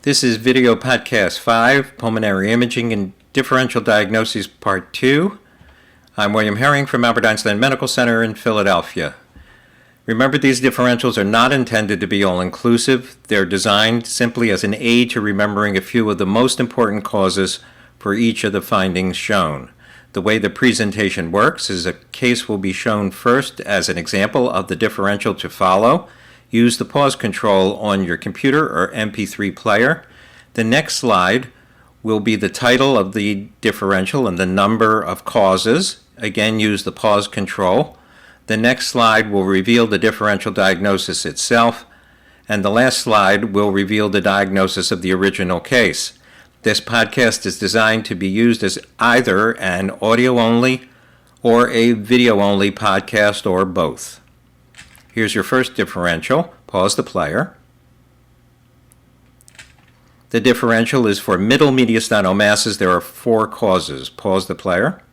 This is video podcast 5, Pulmonary Imaging and Differential Diagnoses Part 2. I'm William Herring from Albert Einstein Medical Center in Philadelphia. Remember, these differentials are not intended to be all-inclusive. They're designed simply as an aid to remembering a few of the most important causes for each of the findings shown. The way the presentation works is a case will be shown first as an example of the differential to follow. Use the pause control on your computer or MP3 player. The next slide will be the title of the differential and the number of causes. Again, use the pause control. The next slide will reveal the differential diagnosis itself, and the last slide will reveal the diagnosis of the original case. This podcast is designed to be used as either an audio-only or a video-only podcast or both. Here's your first differential. Pause the player. The differential is for middle mediastinal masses. There are 4 causes. Pause the player.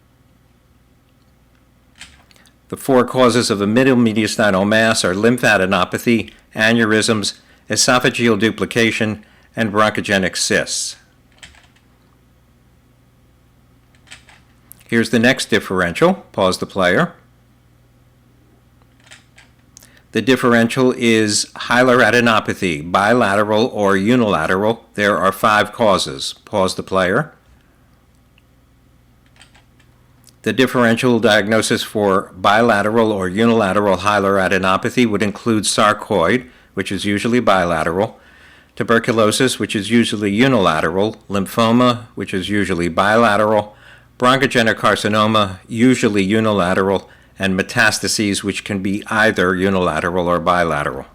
The 4 causes of a middle mediastinal mass are lymphadenopathy, aneurysms, esophageal duplication, and bronchogenic cysts. Here's the next differential. Pause the player. The differential is hilar adenopathy, bilateral or unilateral. There are 5 causes. Pause the player. The differential diagnosis for bilateral or unilateral hilar adenopathy would include sarcoid, which is usually bilateral, tuberculosis, which is usually unilateral, lymphoma, which is usually bilateral, bronchogenic carcinoma, usually unilateral, and metastases, which can be either unilateral or bilateral.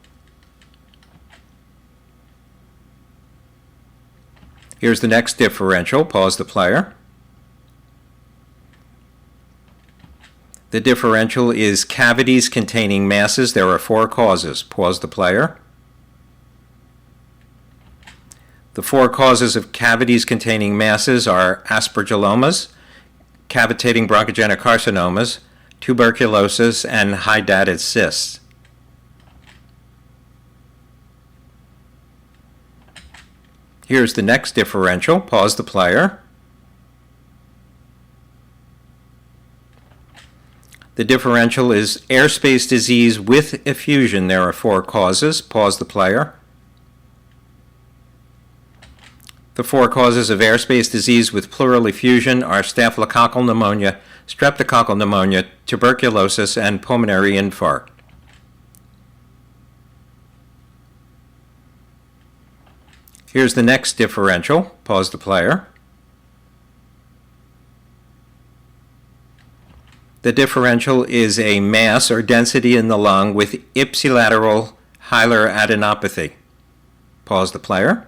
Here's the next differential. Pause the player. The differential is cavities containing masses. There are 4 causes. Pause the player. The 4 causes of cavities containing masses are Aspergillomas, cavitating bronchogenic carcinomas, tuberculosis, and Hydatid cysts. Here's the next differential. Pause the player. The differential is airspace disease with effusion. There are 4 causes. Pause the player. The 4 causes of airspace disease with pleural effusion are staphylococcal pneumonia, streptococcal pneumonia, tuberculosis, and pulmonary infarct. Here's the next differential. Pause the player. The differential is a mass or density in the lung with ipsilateral hilar adenopathy. Pause the player.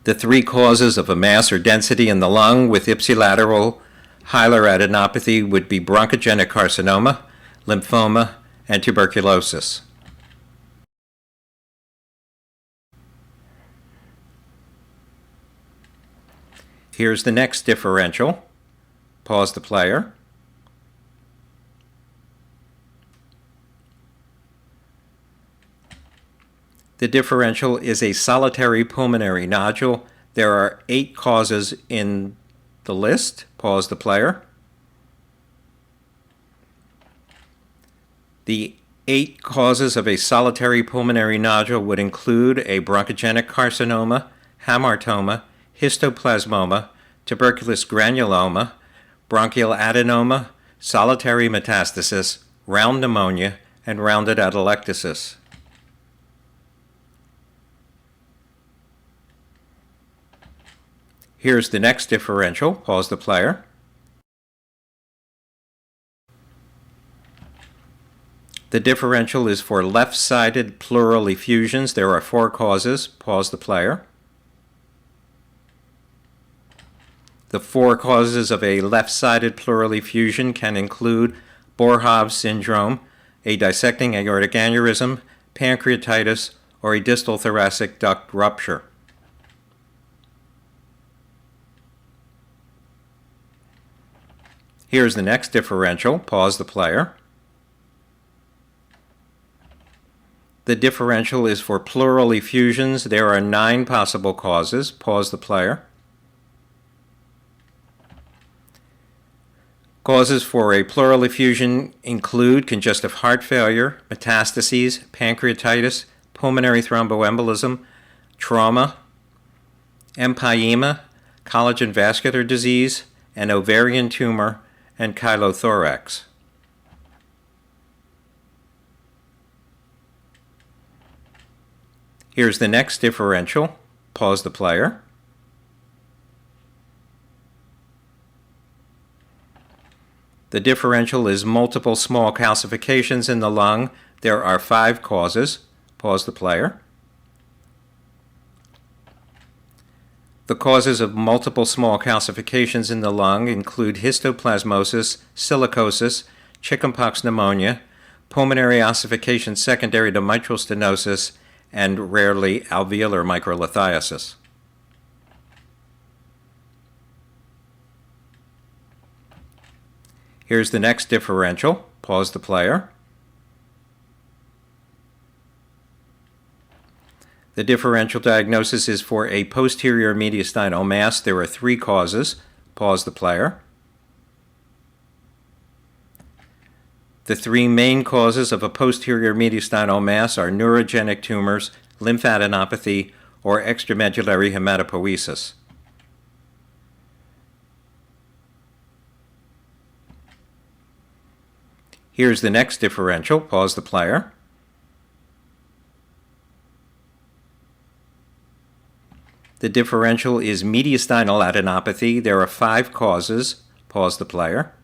The 3 causes of a mass or density in the lung with ipsilateral hilar adenopathy would be bronchogenic carcinoma, lymphoma, and tuberculosis. Here's the next differential. Pause the player. The differential is a solitary pulmonary nodule. There are 8 causes in the list. Pause the player. The 8 causes of a solitary pulmonary nodule would include a bronchogenic carcinoma, Hamartoma, Histoplasmoma, tuberculous granuloma, bronchial adenoma, solitary metastasis, round pneumonia, and rounded atelectasis. Here's the next differential. Pause the player. The differential is for left-sided pleural effusions. There are 4 causes. Pause the player. The 4 causes of a left-sided pleural effusion can include Boerhaave syndrome, a dissecting aortic aneurysm, pancreatitis, or a distal thoracic duct rupture. Here's the next differential. Pause the player. The differential is for pleural effusions. There are 9 possible causes. Pause the player. Causes for a pleural effusion include congestive heart failure, metastases, pancreatitis, pulmonary thromboembolism, trauma, empyema, collagen vascular disease, an ovarian tumor, and chylothorax. Here's the next differential. Pause the player. The differential is multiple small calcifications in the lung. There are 5 causes. Pause the player. The causes of multiple small calcifications in the lung include histoplasmosis, silicosis, chickenpox pneumonia, pulmonary ossification secondary to mitral stenosis, and rarely alveolar microlithiasis. Here's the next differential. Pause the player. The differential diagnosis is for a posterior mediastinal mass. There are 3 causes. Pause the player. The 3 main causes of a posterior mediastinal mass are neurogenic tumors, lymphadenopathy, or extramedullary hematopoiesis. Here's the next differential. Pause the player. The differential is mediastinal adenopathy. There are 5 causes. Pause the player.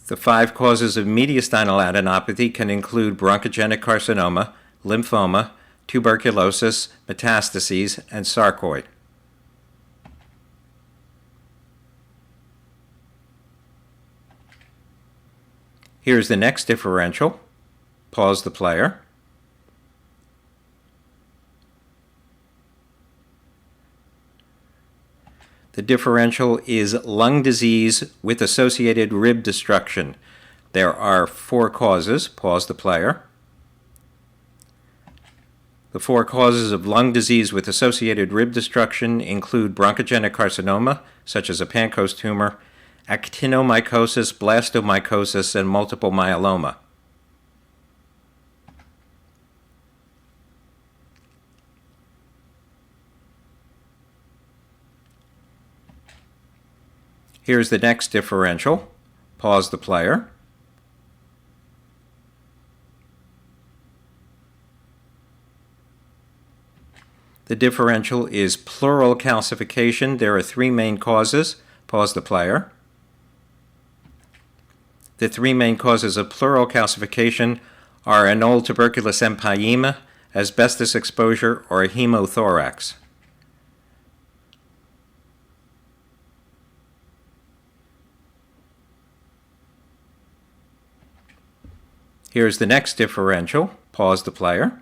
The 5 causes of mediastinal adenopathy can include bronchogenic carcinoma, lymphoma, tuberculosis, metastases, and sarcoid. Here's the next differential. Pause the player. The differential is lung disease with associated rib destruction. There are 4 causes. Pause the player. The 4 causes of lung disease with associated rib destruction include bronchogenic carcinoma, such as a Pancoast tumor, actinomycosis, blastomycosis, and multiple myeloma. Here's the next differential. Pause the player. The differential is pleural calcification. There are 3 main causes. Pause the player. The 3 main causes of pleural calcification are anole tuberculous empyema, asbestos exposure, or a hemothorax. Here's the next differential. Pause the player.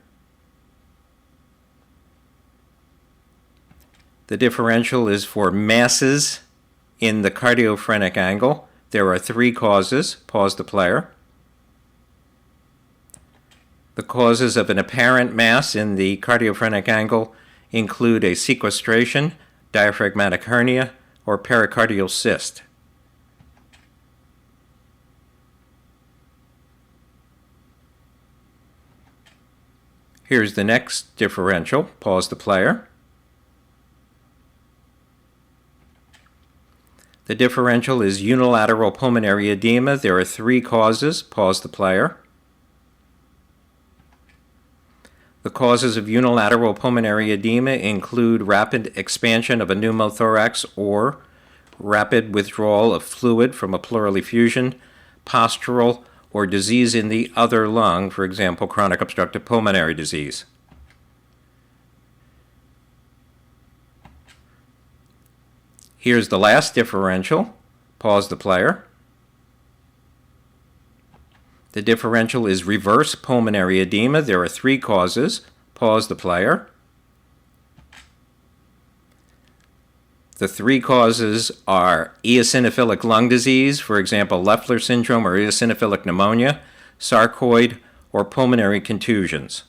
The differential is for masses in the cardiophrenic angle. There are 3 causes. Pause the player. The causes of an apparent mass in the cardiophrenic angle include a sequestration, diaphragmatic hernia, or pericardial cyst. Here's the next differential. Pause the player. The differential is unilateral pulmonary edema. There are 3 causes. Pause the player. The causes of unilateral pulmonary edema include rapid expansion of a pneumothorax or rapid withdrawal of fluid from a pleural effusion, postural, or disease in the other lung, for example, chronic obstructive pulmonary disease. Here's the last differential. Pause the player. The differential is reverse pulmonary edema. There are 3 causes. Pause the player. The 3 causes are eosinophilic lung disease, for example, Leffler syndrome or eosinophilic pneumonia, sarcoid, or pulmonary contusions.